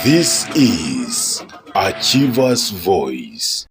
This is Achiever's Voice.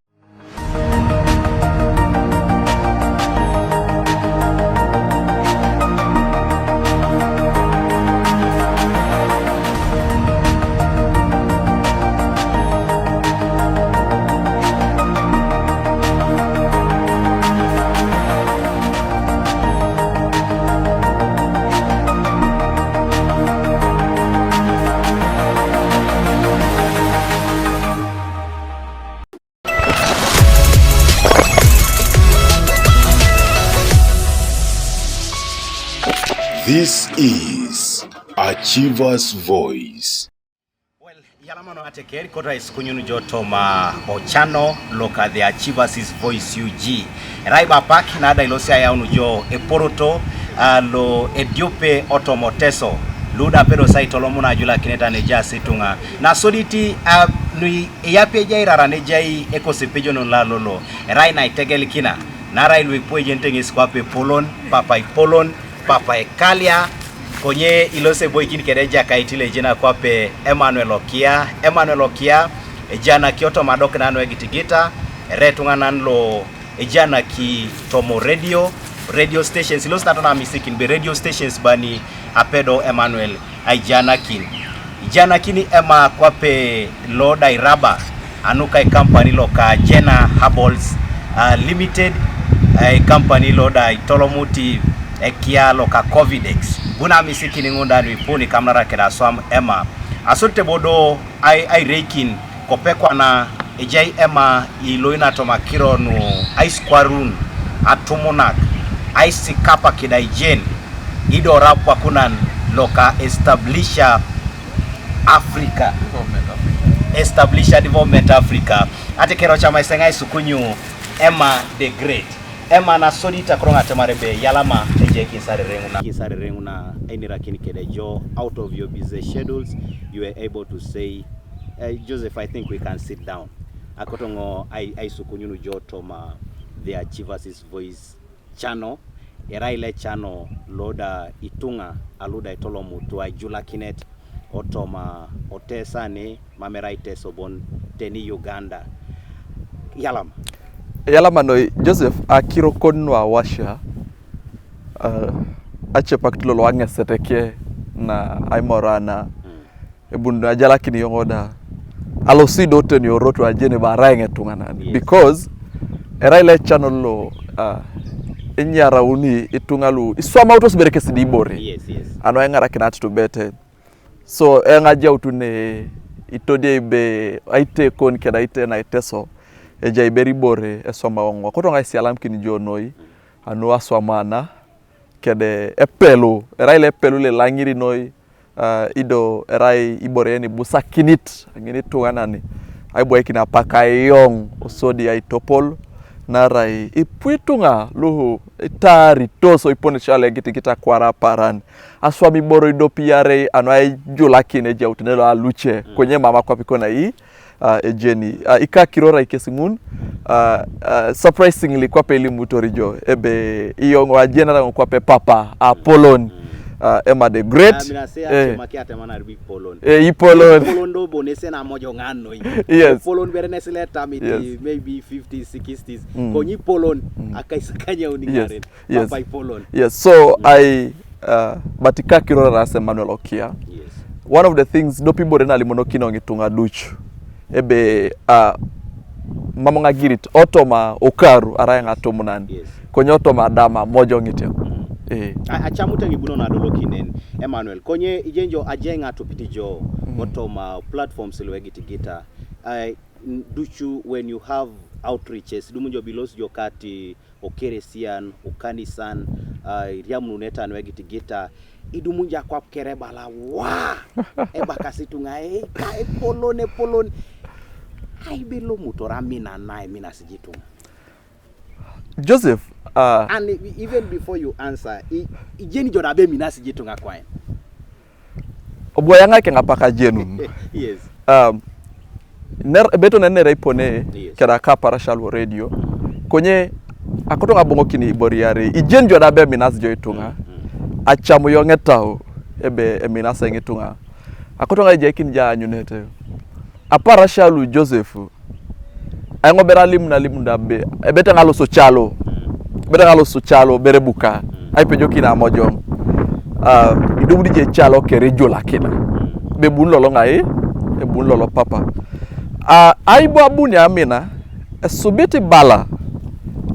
This is Achiever's Voice. Well, yalamano atekeri kota isikunyunu jotoma ochano loka the Achiever's Voice UG. Raiba pak na ada ilosia ya unujo eporoto lo ediope otomoteso. Luda pero saitolomuna jula kineta neja situnga. Na soliti nui yape jai raranejai ekosipejo nula lolo. Rai na itegeli kina. Nara ilu ipoe jentenge skwape polon, papa ipolon. Papa Ekalia konye ilose boykini kereja kaitile jina kwape Emmanuel Okia. Emmanuel Okia ejana kioto madoke nano egitigita retunganan lo ejana ki tomo radio stations ilos natona misikin be radio stations bani apedo Emmanuel ejana kini ema kwape lo dairaba anuka company lo ka JENA HERBALS limited company lo dai tolomuti ekia loka covidex guna misiki ngunda ripuni kamera keda swam ema asote bodo ai rekin kopekwa na ejai ema iloina tomakiro no ice quarun atomonak ice kapa kida ijen ido rapwa kunan loka establisha Africa development Africa atekero chama isengai sukunyu Emma the Great Emma na solita kronga temarebe yalama eje kisare renguna enira kinikede jo out of your busy schedules you were able to say Joseph, I think we can sit down akotongo ai sukunyunu jo toma the Achiever's Voice channel eraile channel loda itunga aluda itolomu to ajula kinet otoma otesane mameraite sobon teni Uganda yalama no Joseph akiro konwa washa ache paktilo lo anga seteke na aimorana ebunda jala kini yongoda alosi dote ni oroto ajene barange tunganani yes. Because eraile channel lo enyara uni itungalu iswama autos bereke sidibore yes ano engara kinat to bete so engaja utune itode be aite kon keda ite na iteso ejai beri bore esoma wongo kotonga isialam kini jonoi anu aswamana kede epelu erai le epelu le langiri noi ido erai ibore ni busakinit ngini tuanani ai boy kina pakayong osodi ai topol narai ipuitunga luhu itari toso ipone chale gitikita kwara paran aswami boro ido piare anu ai julakine jautinelo aluche kwenye mama kwa pikona hii ejeni ika kirora ikesimun surprisingly kwa peli mutorijo ebe iyongo ajena kwa pe papa Apollon Emma the Great makiate mana big Polon Polon do bonese na mojo ngano yes Polon berene seleta miti maybe 50s 60s konyi Polon akaisakanya uningaren papa Polon yes so I batika kirora rasa Emmanuel Okia yes one of the things do people rena limonokino ngitunga duchu ebe mama ngagirit otoma okaru aranga tomunani yes konye otoma dama mojo ngitio achamuta ngibuno na dolo kinen Emmanuel konye ijenjo ajenga tupitijo otoma platforms lwegitigita duchu when you have outreaches dumunjo bilos jokati okeresian okanisan riamuneta nwegitigita idumunja kwa kerebala wa ebakasitunga polon ai belo mutora mina mina sijitunga Joseph and even before you answer ijeni jodabe mina sijitunga kwaen oboyanga ke ngapaka jenu yes beto nere ipone yes. Kera ka parashal radio konye akotonga bongo kini iboriare ijeni jodabe mina sijitunga achamu yongetao ebe eminasa ngitunga akotonga jekin ja anyunete apara shalu Joseph ango beralim na limunda be ebeta ngalo sochalo berebuka ai pejo kina mojong idubudi je chalo kere jola kina be bun lolo ngai e bun lolo papa ai bo abuni amina subiti bala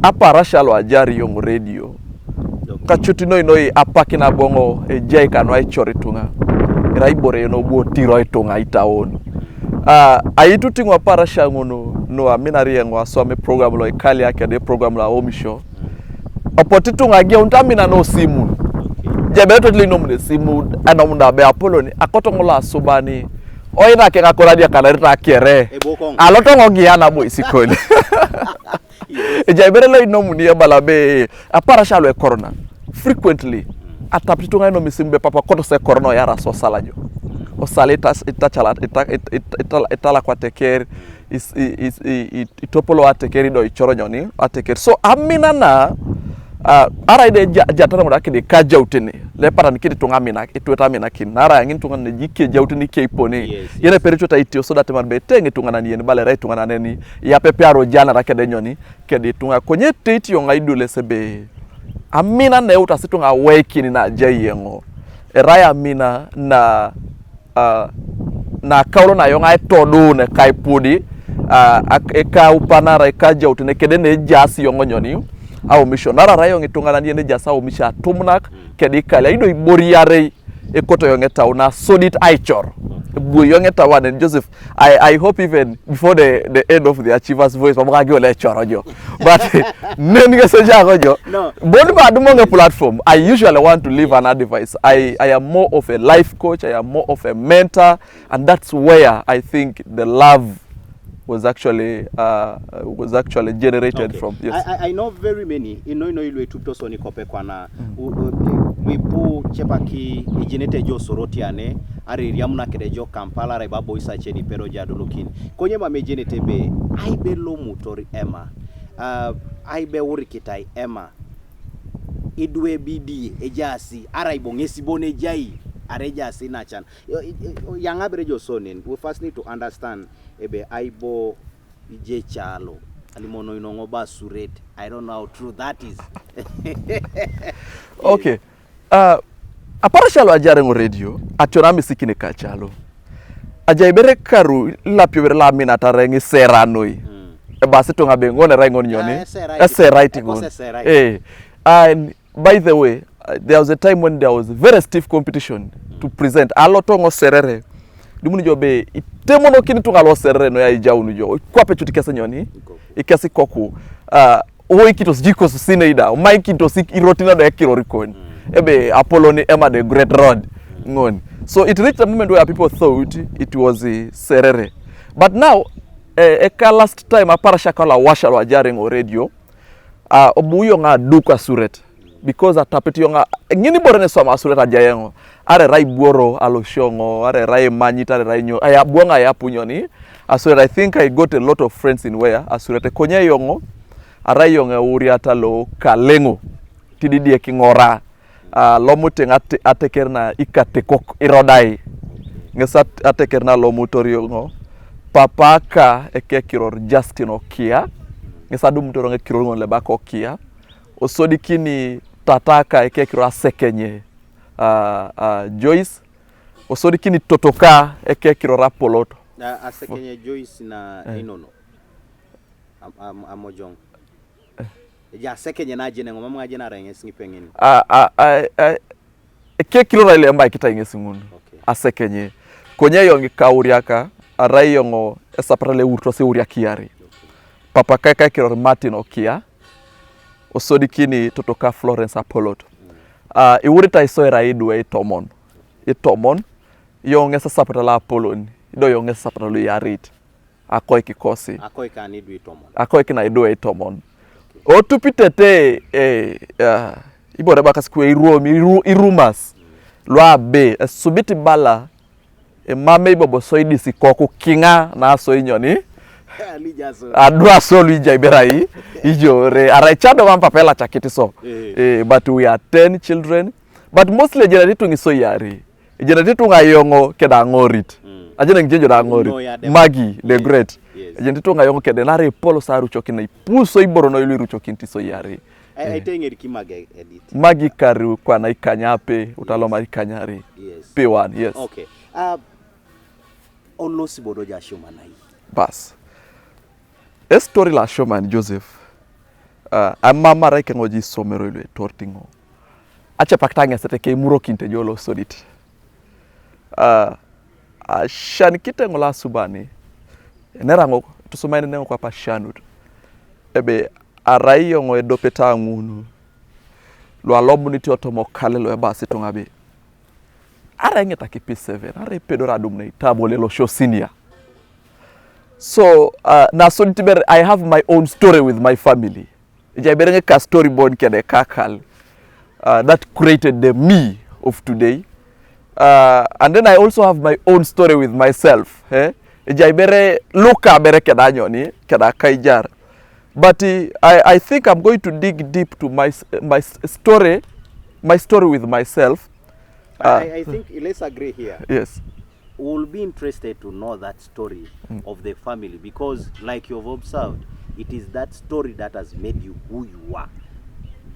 apara shalo ajari yong radio kachuti noi apakina bongo e jay kanu ai choritunga raibore no bo tiro itunga itaon aitu tingwa para shangono no amina riengo asome program lo ikali yake de program la omisho opotitunga ge untamina no simu jebeto lino mune simu anomunda be apolo ni akotongola subani oina ke ngakora dia kanarita kere alotongo giana bo isikole jebere lo inomunie balabe apara shalo e corona frequently ataptitunga no misimbe papa koto se corona yara so salajo o salita itala kwa teker itopolo atekeri do ichoronyoni ateker so amina na ara ide jatana muda kidi ka jautini le paran kidi tunga mina itweta mina kinara ngin tunga ne jike jautini ke ipone yene pericho ta itio so date marbe tengi tunga na yene bale rai tunga na neni ya pepearo jana rakede nyoni kedi tunga konye titi yonga idule sebe amina na uta situnga wekini na jayengo eraya amina na kaulo na yonga etodu ne kaipudi eka upanara eka jautini kede ne jasi yongo nyoni au missionara rayo ngitungana niende jasa au misha tumnak kedi kala ido iboriare ekoto yongeta una sodit aichor bu yongeta one and Joseph I hope even before the end of the Achievers Voice pamaka gyo le chorojo but nenga seja gojo boni ba dumonge platform I usually want to leave an advice I am more of a life coach, I am more of a mentor, and that's where I think the love was actually generated from. Yes. I know very many. Ilwe tupto ni kope kwana. Wipu chepaki ijenete jo sorotiane. Ari riamuna kedejo Kampala reba boisa cheni pero jadulukin. Konye ma mejenete be aibe lo mutori Emma. Aibe wurikitai Emma. Idwe bidi ejasi ara ibongesi bone jai. Areja sina chan yang abrejo sonin we first need to understand ebe aibo ije chalo alimono inongo basuret. I don't know how true that is. Okay, apara shalo ajare ngo radio atonami sikine ka chalo ajaibere karu lapyo bere la mina tarengi seranoi e basi tonga bengone raingon nyoni ese writing on and by the way there was a time when there was very stiff competition to present alotongo serere dumuni jobe itemono kini tunga lo serere no ya ijaunu jo kwape chutikese nyoni ikasi koku o ikitos jikos sineida mai kitos irotina do ekirorikon ebe Apollo ni Emma the Great Road ngon so it reached a moment where people thought it was serere but now eka last time apara shakala washalo ajare ngo radio obuyo nga duka suret because atapeti yonga ngini borene soma sureta jayengo are rai buoro aloshongo are rai manyita are rai nyo aya buonga ya punyoni asure I think I got a lot of friends in where asurete konye yongo arai yonga uriata lo kalengo tididi kingora lomuting atekerna ikatekok irodai ngesat atekerna lomutori yongo papaka ekekiror Justin Okia ngesadu mtoronge kiror le bako Okia osodikini tataka ekekiro asekenye Joyce osodikini totoka ekekiro rapoloto asekenye Joyce na inono amojong ja sekenye na jene ngoma mga jena renge singipengeni ekekiro rale amba kita ingesingun asekenye konye yongi kauriaka arayongo esaprale urto se uria kiari papa kaka kiro Martin Okia osodikini totoka Florence Apolloto iwurita isoera idwe itomon yongesa sapatala Apollo ido yongesa sapatala yarit akoi kikosi akoi kan idwe itomon akoi kina idwe itomon otupitete ibore bakasikwe irumas lwa be subiti bala mame ibobo soidi sikoku kinga na so inyoni adwa so luija iberai ijore araichado wampa pela chakiti so but we are 10 children but mostly generating so yari Ejena titu ngayongo keda ngorit. Ajena ngenjo da ngorit. Magi the great. Ejena titu ngayongo keda nare polo saru chokina ipuso iboro no ilu chokinti so yari. I think it kimage edit. Magi karu kwa na ikanyape utaloma ikanyari. Yes. P1, yes. Okay. Olosi bodo ja shomanai. Bas. E story la shoman Joseph. Amama raike ngoji somero ilwe tortingo. Ache paktanga sete ke muro kinte jolo sodit. Shan kite ngola subani. Nerango tusumaine nengo kwa pashanut. Ebe arayo ngo edopeta ngunu. Lo alobu niti otomo kale lo ebasi tongabe. Ara ngeta ki P7. Ara pedora dumne tabole lo show senior. So na so ntiber I have my own story with my family. Ijaberenge ka storyboard kede kakal. That created the me of today. And then I also have my own story with myself. Ijaibere luka bere keda nyoni keda kaijar. But I think I'm going to dig deep to my story with myself. I think let's agree here. Yes. We'll be interested to know that story of the family, because like you've observed, it is that story that has made you who you are.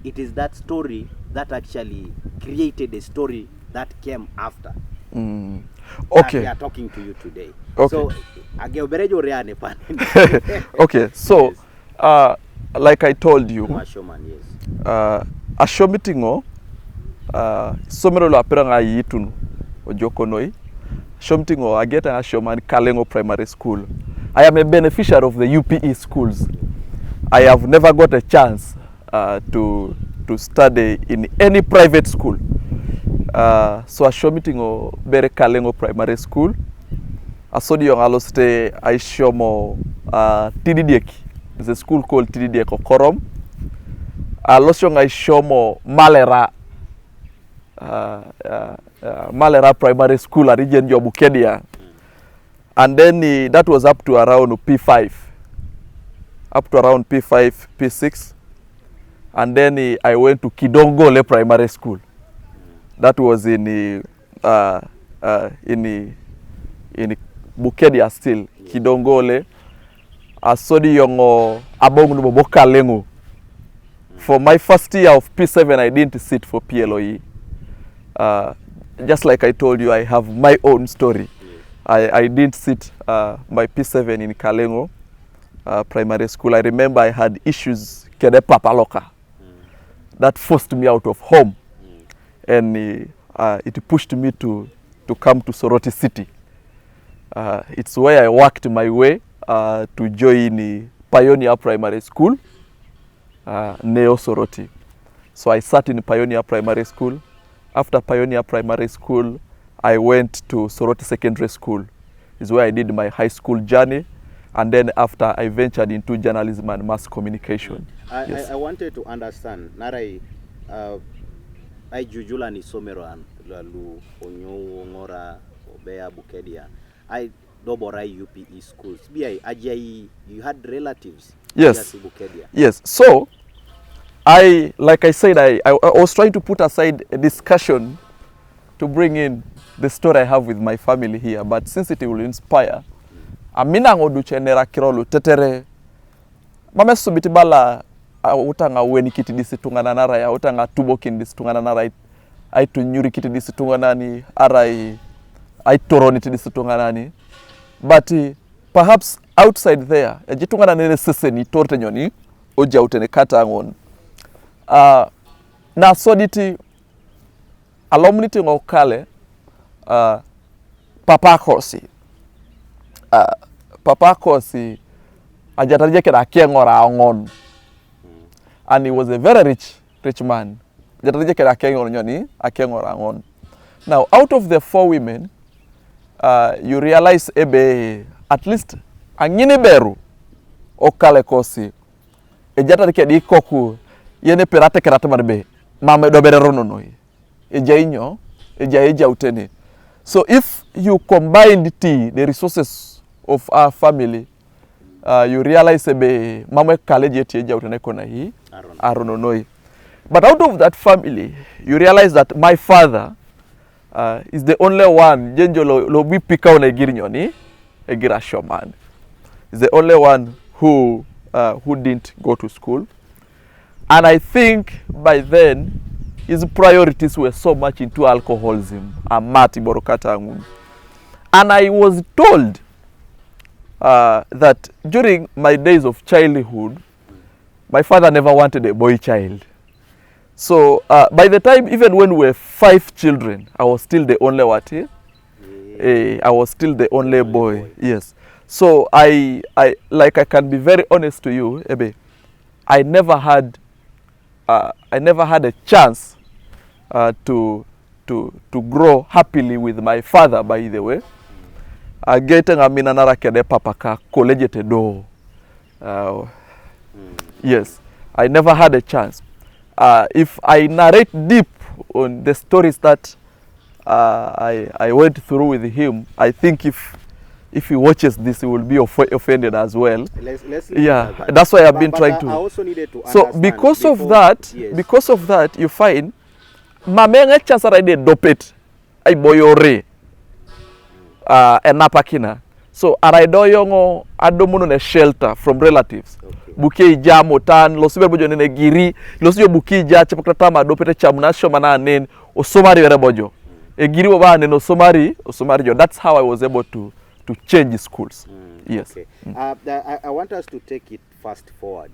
It is that story that actually created a story that came after. Okay. We are talking to you today. Okay. So, okay. So, yes. Like I told you, Mashoman, yes. A show meeting somero la peranga yitunu ojokonoi. Something I get a showman Kalengo Primary School. I am a beneficiary of the UPE schools. I have never got a chance to study in any private school. So I show meeting Bere Kalengo Primary School. I saw the young aloste I show mo TDDek. There's a school called TDDek Korom. I show mo Malera. Malera Primary School at region of Bukedia. And then that was up to around P5. Up to around P5, P6. And then I went to Kidongole Primary School. That was in Bukedia still. Kidongole. Asodi yongo abongu boboka lengo. For my first year of P7, I didn't sit for PLOE. Just like I told you, I have my own story. I didn't sit my P7 in Kalengo Primary School. I remember I had issues kede papaloka that forced me out of home, and it pushed me to come to Soroti City. It's where I worked my way to join Pioneer Primary School, Neo Soroti. So I sat in Pioneer Primary School. After Pioneer Primary School, I went to Soroti Secondary School. Is where I did my high school journey. And then after, I ventured into journalism and mass communication. I wanted to understand. Narai, I jujula ni somero an lu onyo ngora obea bukedia. I doborai UPE schools. Bi ajai you had relatives. Yes. Bukedia. Yes. So like I said, I was trying to put aside a discussion to bring in the story I have with my family here, but since it will inspire, amina ngodu chenera kirolu tetere mame subiti bala utanga weni kiti disitungana nara ya utanga tubo kindi disitungana nara aitu nyuri kiti disitungana ni arai aitoroni kiti disitungana ni, but perhaps outside there jitungana nene sese ni torte nyoni oja utene kata ngon. Na soditi alumnity ngokale papa kosi ajatarije keda kengora ongon, and he was a very rich man. Ajatarije keda kengora nyoni akengora ongon. Now out of the 4 women, you realize ebe at least angine beru okale kosi ajatarije kedi koku yene perate kerate marbe mama dobere rononoi ejainyo eja utene. So if you combine the resources of our family, you realize ebe mama kaleje eja utene kona hii arononoi. But out of that family, you realize that my father is the only one jenjo lo bi pika ona giri nyoni egira shoman. Is the only one who didn't go to school. And I think by then his priorities were so much into alcoholism and mati borokata. And I was told that during my days of childhood, my father never wanted a boy child. So by the time, even when we were 5 children, I was still the only what? I was still the only boy. Yes. So I can be very honest to you, Ebe, I never had a chance to grow happily with my father, by the way. Getting a minanara kede papaka college te do. Yes, I never had a chance. If I narrate deep on the stories that I went through with him, I think if he watches this, he will be offended as well. Let's yeah, that. That's why I've been trying to. I also needed to So understand because of yes. that, you find mamenga chance I did dopet I boyore enapakina. So araidoyongo adomuno ne shelter from relatives. Okay. Buki jamo tan losibe bojo ne giri losijo buki ja chapakata ma dopete chamuna shomana nen osomari were bojo. Egiri oba nen osomari jo. That's how I was able to change schools. Yes. Okay. I want us to take it fast forward.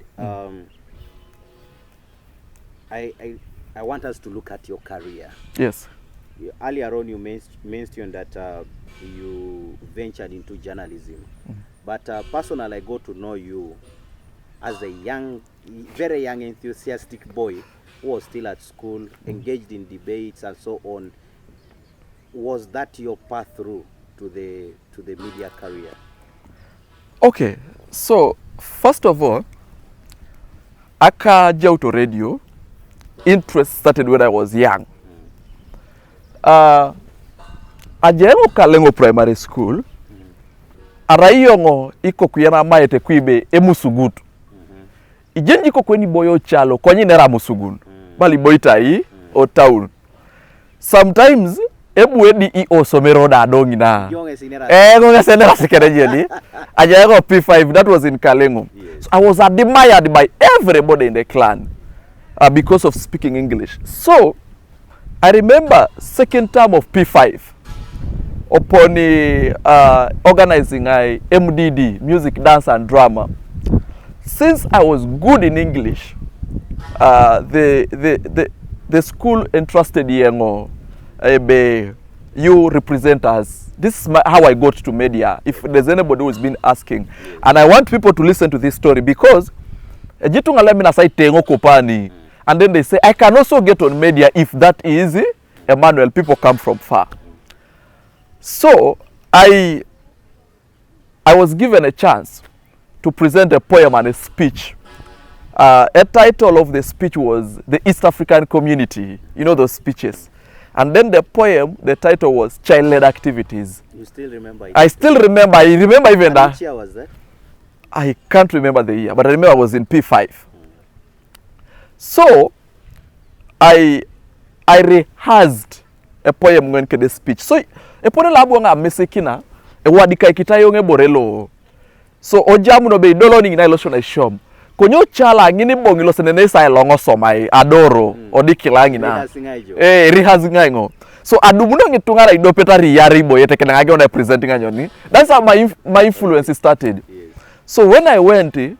I want us to look at your career. Yes. Earlier on, you mentioned that you ventured into journalism. But personally, I got to know you as a very young, enthusiastic boy who was still at school, engaged in debates and so on. Was that your path through to the media career? Okay, so first of all, aka jauto radio, interest started when I was young. Ajengo kalengo primary school, arayongo iko kuyana maete kwibe emusugutu. Ijenji iko kweni boyo chalo kwenye nera musugun, bali boita hii o town. Sometimes ebu edi i osomero da adongi na. Ngonge senera sekerejeli. Ajengo P5, that was in Kalengo. Yes. So I was admired by everybody in the clan because of speaking English. So I remember second term of P5 upon organizing MDD, music, dance and drama. Since I was good in English, the school entrusted Yengo, you represent us. This is how I got to media, if there's anybody who's been asking. And I want people to listen to this story because and then they say, I can also get on media if that is Emmanuel. People come from far. So I was given a chance to present a poem and a speech. A title of the speech was The East African Community. You know those speeches. And then the poem, the title was Child-Led Activities. You still remember it? I still remember. I remember even that. Which year was that? I can't remember the year, but I remember I was in P5. So I rehearsed a poem when the speech. So epone labo nga mesekina e wadika ikitayo nge borelo. So ojamu no be dolo ni na ilosho shom. Konyo chala ngini bongi lo senene sa elongo somai adoro odikilangi na. Rehearsing ngo. So adumuno ngitungara idopeta riyari boy yete kenanga ona presenting anyoni. That's how my influence started. Yes. So when I went to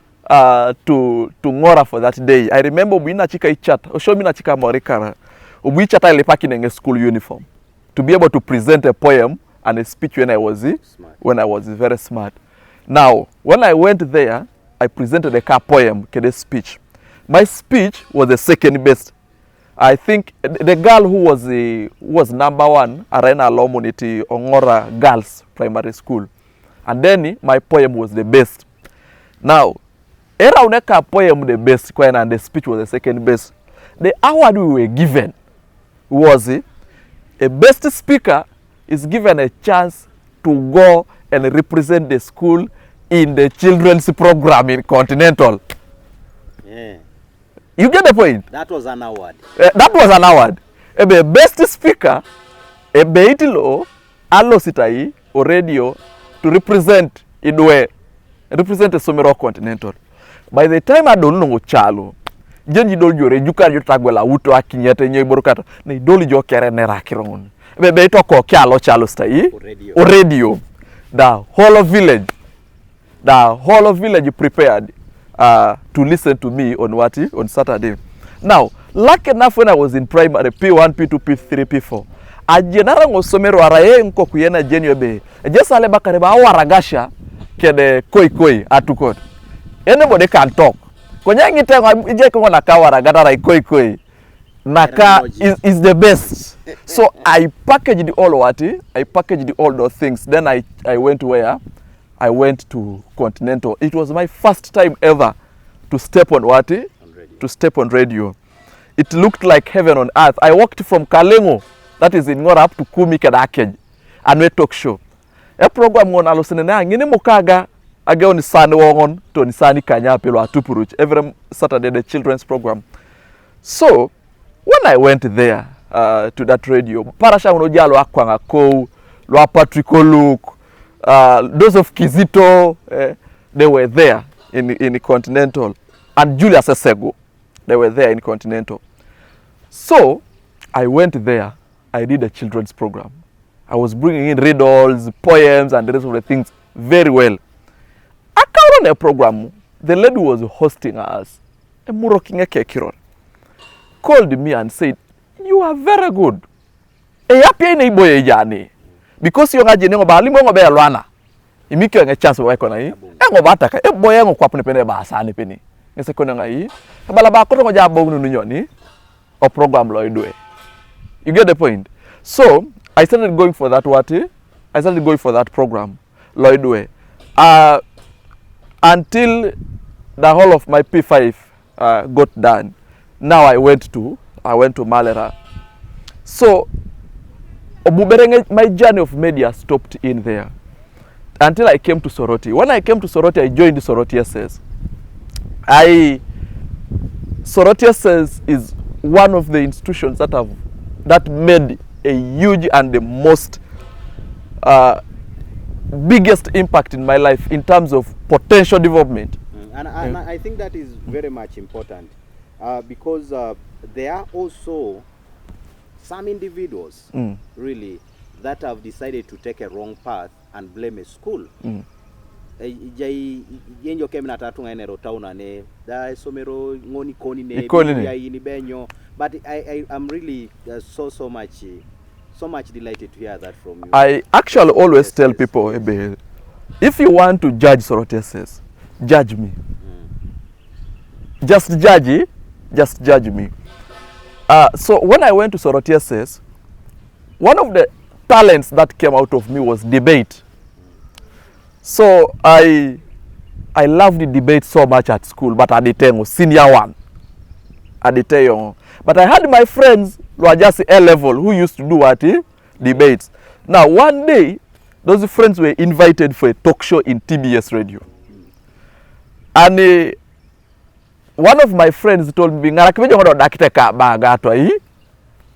Ngora for that day, I remember we na chika ichat. Osho mi na chika morikara. We chata ile paki nenge school uniform to be able to present a poem and a speech when I was very smart. Now, when I went there, I presented a poem, a speech. My speech was the second best. I think the girl who was number 1, Arena Lomunity Ongora Girls Primary School. And then my poem was the best. Now, era uneka poem the best, and the speech was the second best. The award we were given was a best speaker is given a chance to go and represent the school in the children's program in Continental. Yeah. You get the point? That was an award. That was an award. The best speaker e beitilo alo sitai o radio to represent idwe represent somero continental. By the time adol no chalo jenji dol jore jukar jotagwela uto akinyete nyoy borokata ne dol jo kere ne rakiron be to ko kyalo chalo stai o radio the whole of village prepared to listen to me on Saturday. Now lucky enough, when I was in primary P1 P2 P3 P4 a jenara ngosomero araye nko kuyena jenyo be jesale bakare ba waragasha kede koi atukot anybody can talk konyangi tengo ije ko na kawara gadara koi naka is the best. So I packaged all those things. Then I went where I went to Continental. It was my first time ever to step on to step on radio. It looked like heaven on earth. I walked from Kalengo, that is in Ngora, up to Kumi Kadakej, and we talk show. A program on Alosene ngine mukaga aga on Sani wongon to Nisani Kanya pelo atupuruch every Saturday, the children's program. So when I went there to that radio, parasha unojalo akwanga ko lo Patrick Oluk, those of Kizito, they were there in Continental, and Julius Esego, they were there in Continental. So I went there. I did a children's program. I was bringing in riddles, poems, and the rest of the things very well. I on a program. The lady was hosting us. Called me and said, "You are very good. Because you are getting about limo be alwana. Imiki a chance of work on a bataka, a boy and quapene basani penny. Yes, a conangai, a balabaco job bone or program Lloyd. You get the point? So I started going for that I started going for that program, Lloyd Way. Until the whole of my P5 got done. Now I went to Malera. So my journey of media stopped in there until I came to Soroti. When I came to Soroti, I joined Soroti SS. Soroti SS is one of the institutions that made a huge and the most biggest impact in my life in terms of potential development. And I think that is very much important because there are also some individuals really that have decided to take a wrong path and blame a school. Yenjo kemina tatunga enero tauna ne da somero ngoni koni ne ni benyo, but I am really so much delighted to hear that from you. I actually always tell people, if you want to judge Soroti SS, judge me. Just judge me. So when I went to Soroti SS, one of the talents that came out of me was debate. So I loved the debate so much at school, but at the time, senior one. At the time, but I had my friends who were just A level who used to do debates. Now one day, those friends were invited for a talk show in TBS radio, and one of my friends told me, ato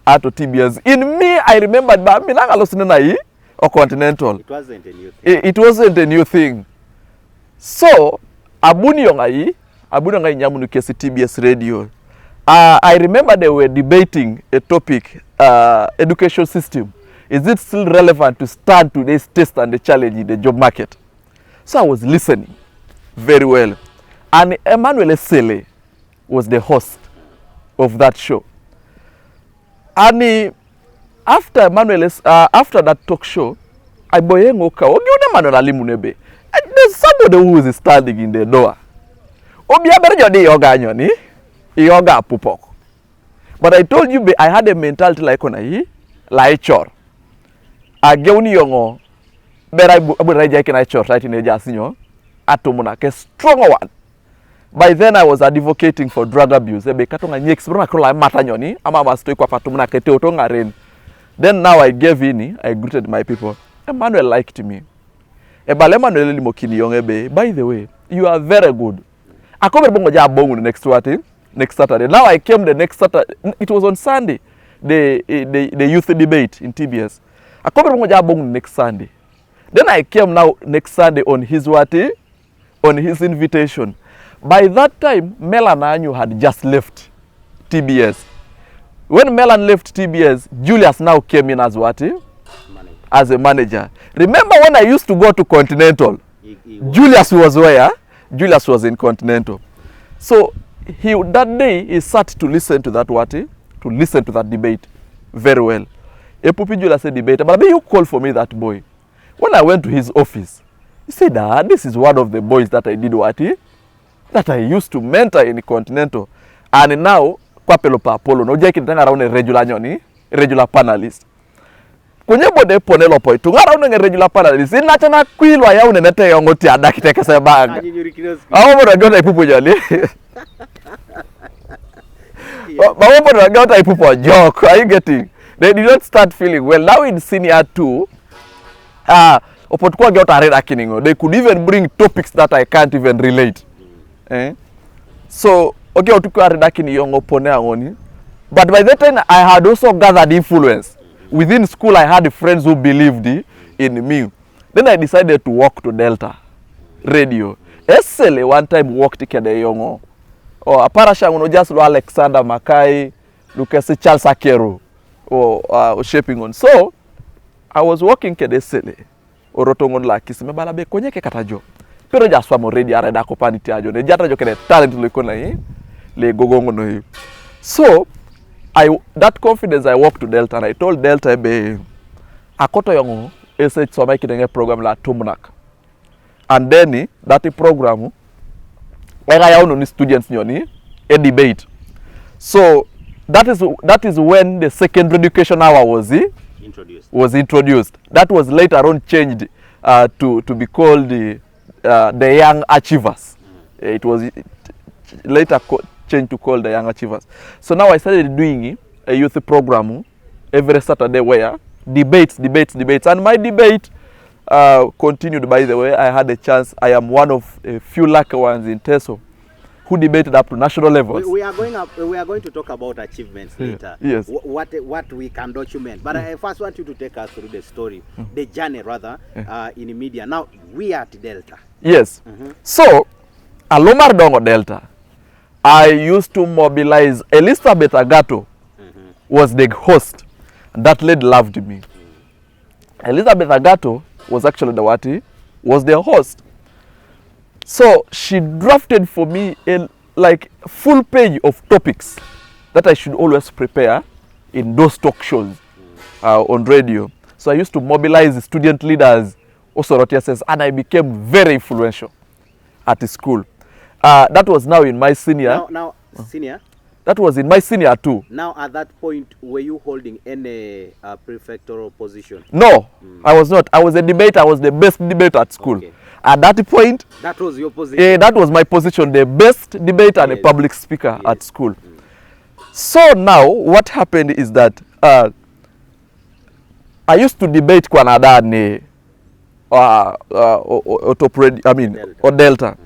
TBS. In me, I remembered or Continental. It wasn't a new thing. It wasn't a new thing. So, abuni yongai nyamunu kesi TBS radio. I remember they were debating a topic, education system. Is it still relevant to stand today's test and the challenge in the job market? So I was listening very well. And Emmanuel Okia was the host of that show. And after after that talk show, I boyengoka ogione Emmanuel alimunebe. There's somebody who is standing in the door. Obiaberjodi yoga nyoni, yoga pupok. But I told you I had a mentality like like chor. Ageuni yongo berai aburaija kena chor right in ejasinyo atomuna ke strong one. By then I was advocating for drug abuse. Katonga nyexbrona krola mata nyoni ama mastoi kwa patumuna kete otonga ren. Then now I gave in, I greeted my people. Emmanuel liked me. Emmanuel limokini yongebe. By the way, you are very good. I come bongo ja bongo next Saturday. Now I came the next Saturday. It was on Sunday, the youth debate in TBS. Akobe moja bong next Sunday. Then I came now next Sunday on his what? On his invitation. By that time, Melan Anyu had just left TBS. When Melan left TBS, Julius now came in as what? As a manager. Remember when I used to go to Continental? Julius was where? Julius was in Continental. So that day he sat to listen to that what? To listen to that debate very well. Epupi Julius said debate, but you call for me that boy. When I went to his office, he said, this is one of the boys that I did what? That I used to mentor in the Continental. And now, kwa pelopa Apollo, no jeki nitanga around a regular nyoni, regular panelist. Kwenye bode ponelo po itu, ngara unenge regular panelist, inacha na kwilwa ya unenete yongoti adakiteke sebanga. Awo mo ragota ipupo jali. Bawo mo ragota ipupo joke, are you getting? They did not start feeling well. Now in senior 2, opotukwa gota areda kiningo. They could even bring topics that I can't even relate. So, okay, otukwa areda kini yongo pone angoni. But by that time, I had also gathered influence. Within school, I had friends who believed in me. Then I decided to walk to Delta Radio. SLA one time walked kede yongo. Oh, aparasha uno just lo Alexander Makai, Lucas Charles Akero, or shaping on. So, I was walking kede SLA. Orotongon la kisime balabe konye ke katajo. Pero just swamo ready areda kopani tiajo. Ne jata jo kede talent lo ikona le gogongo no hi. So, that confidence I walked to Delta and I told Delta be akoto yongo ese tsoma kidenge program la Tumunak. And then that program era ya ni students nyoni a debate. So that is when the secondary education hour was introduced. That was later on changed to be called the Young Achievers. It was later changed to call the Young Achievers. So now I started doing a youth program every Saturday where debates. And my debate continued, by the way. I had a chance. I am one of a few lucky ones in Teso who debated up to national levels. We are going to talk about achievements later. Yes. What we can document. But I first want you to take us through the story, the journey rather, in media. Now we are at Delta. Yes. So, Alomar Dongo Delta, I used to mobilize. Elizabeth Agato was the host. That lady loved me. Elizabeth Agato was actually was the host. So she drafted for me a full page of topics that I should always prepare in those talk shows on radio. So I used to mobilize student leaders, also says, and I became very influential at the school. That was now in my senior. Now senior? That was in my senior too. Now at that point, were you holding any prefectural position? No, I was not. I was a debater. I was the best debater at school. Okay. At that point, that was your position? That was my position, the best debater and a public speaker at school. So now, what happened is that I used to debate kwa nadani or Delta.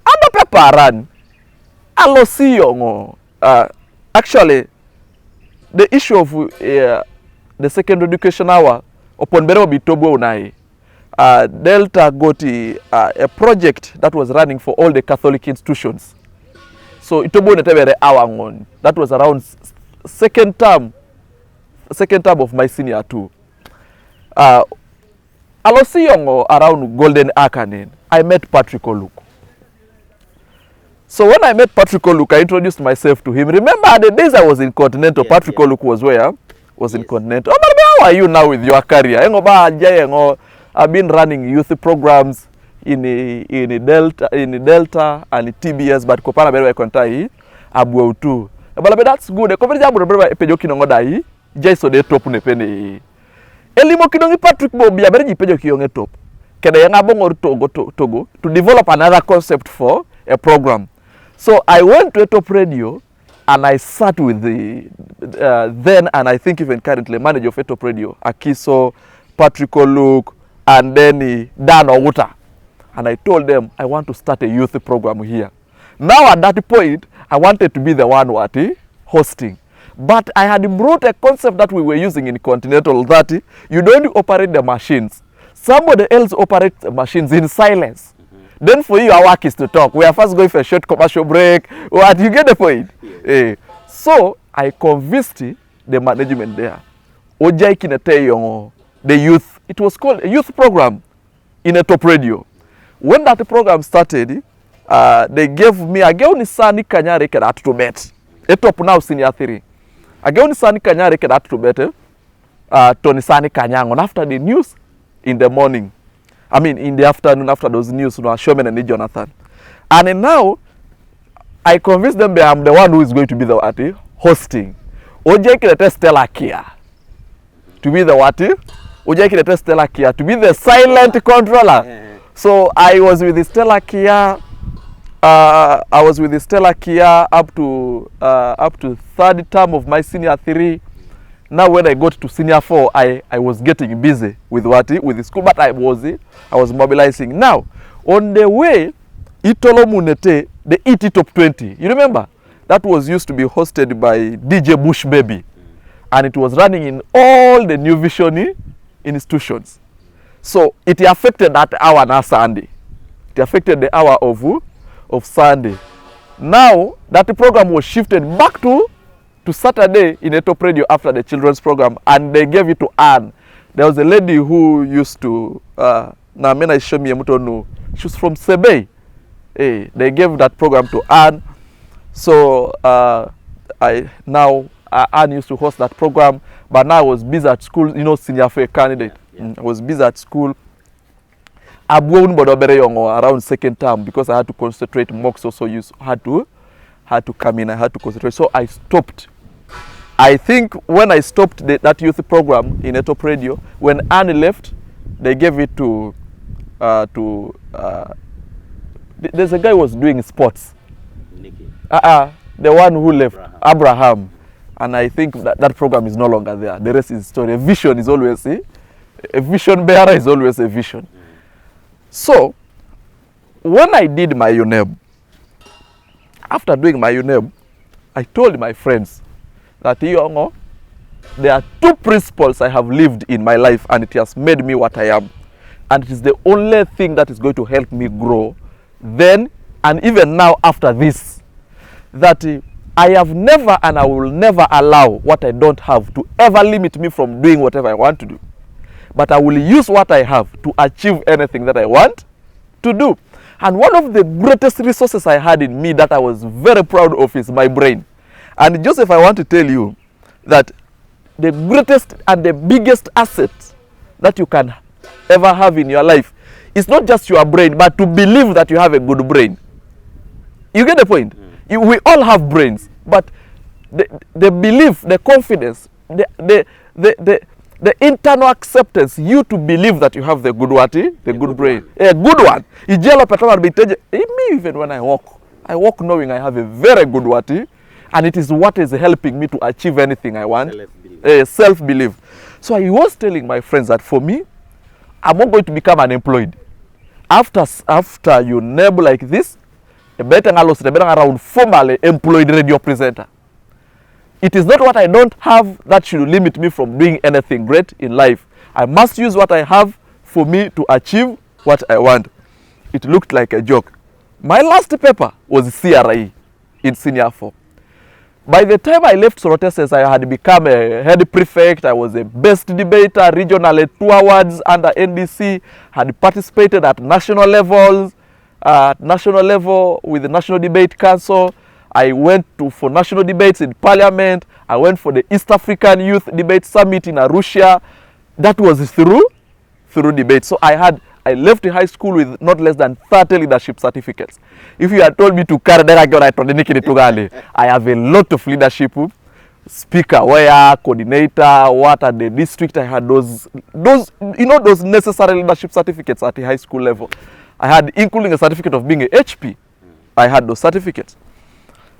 Ando peparan, alo siyongo. Actually, the issue of the secondary education hour upon Bero Bitobo Unai, Delta got a project that was running for all the Catholic institutions. So Itobo Netebere Awangon. That was around second term of my senior too. Alosiyongo around Golden Akanin, I met Patrick Oluku. So when I met Patrick Oluku, I introduced myself to him. Remember the days I was in Continental, Patrick Oluku was where? Was in Continental. Oh, but how are you now with your career? I've been running youth programs in Delta and TBS, but kopana berewa kontai abu tu. But that's good. Kopana jabu berewa epejo kinongo dai, jaiso de top ne pene. Elimo kinongi Patrick Bobi abereji pejo kiyonge top. Keda yanga bongo Togo to develop another concept for a program. So I went to a top radio and I sat with the then and I think even currently manager of a top radio, Akiso, Patrick Oluku, and then Dan Owuta. And I told them I want to start a youth program here. Now at that point, I wanted to be the one hosting. But I had brought a concept that we were using in Continental that you don't operate the machines. Somebody else operates the machines in silence. Then for you, our work is to talk. We are first going for a short commercial break. What, you get the point? Yeah. So I convinced the management there. Ojai kinete the youth. It was called a youth program in a top radio. When that program started, they gave me a girl nisani kanyare kedat to bet. A top now senior 3. A girl nisani kanyare kedat to bet. Tony sani kanyangon after the news in the morning. I mean, in the afternoon after those news, Shomen and Jonathan. And now, I convinced them that I'm the one who is going to be the hosting. Ojai kinete Stella Kia. To be the what? Ojai kinete Stella Kia. To be the silent controller. So I was with the Stella Kia. I was with the Stella Kia up to third term of my senior 3. Now when I got to senior 4, I was getting busy with what? With the school, but I was mobilizing. Now, on the way, Itolo Munete, the ET Top 20, you remember? That was used to be hosted by DJ Bush Baby. And it was running in all the New Vision institutions. So it affected that hour na Sunday. It affected the hour of Sunday. Now, that program was shifted back to Saturday in a top radio after the children's program, and they gave it to Anne. There was a lady who used to she was from Sebe. They gave that program to Anne. So Anne used to host that program, but now I was busy at school, senior for a candidate. I was busy at school. Around second term because I had to concentrate. Mocks also had to come in. I had to concentrate. So I stopped. I think when I stopped that youth program in a top radio, when Annie left, they gave it to there's a guy who was doing sports. The one who left, Abraham. And I think that program is no longer there. The rest is story. A vision is always a vision bearer is always a vision. So when I did my UNEB, after doing my UNEB, I told my friends that there are 2 principles I have lived in my life, and it has made me what I am. And it is the only thing that is going to help me grow then and even now after this. That I have never and I will never allow what I don't have to ever limit me from doing whatever I want to do. But I will use what I have to achieve anything that I want to do. And one of the greatest resources I had in me that I was very proud of is my brain. And Joseph, I want to tell you that the greatest and the biggest asset that you can ever have in your life is not just your brain, but to believe that you have a good brain. You get the point? We all have brains, but the belief, the confidence, the internal acceptance, you to believe that you have the good what? The good brain. A good one. Me, even when I walk knowing I have a very good what? And it is what is helping me to achieve anything I want. Self-belief. So I was telling my friends that for me, I'm not going to become unemployed. After you neighbor like this, a better around formally employed radio presenter. It is not what I don't have that should limit me from doing anything great in life. I must use what I have for me to achieve what I want. It looked like a joke. My last paper was CRE in senior 4. By the time I left Soroteses, I had become a head prefect. I was a best debater, regional 2 awards under NDC, had participated at national levels, with the National Debate Council. I went for national debates in Parliament. I went for the East African Youth Debate Summit in Arusha. That was through debate. So I left high school with not less than 30 leadership certificates. If you had told me to carry that, I have a lot of leadership. Speaker, coordinator, what at the district. I had those necessary leadership certificates at the high school level. I had, including a certificate of being a HP. I had those certificates.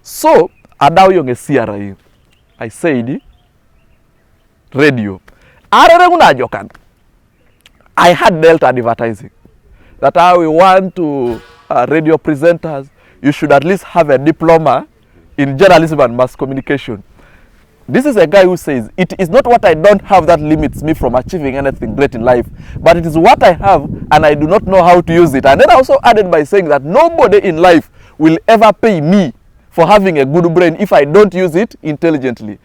So, adaw yung CRI. I said, radio. I had dealt advertising. That we want to radio presenters, you should at least have a diploma in journalism and mass communication. This is a guy who says, it is not what I don't have that limits me from achieving anything great in life, but it is what I have and I do not know how to use it. And then I also added by saying that nobody in life will ever pay me for having a good brain if I don't use it intelligently.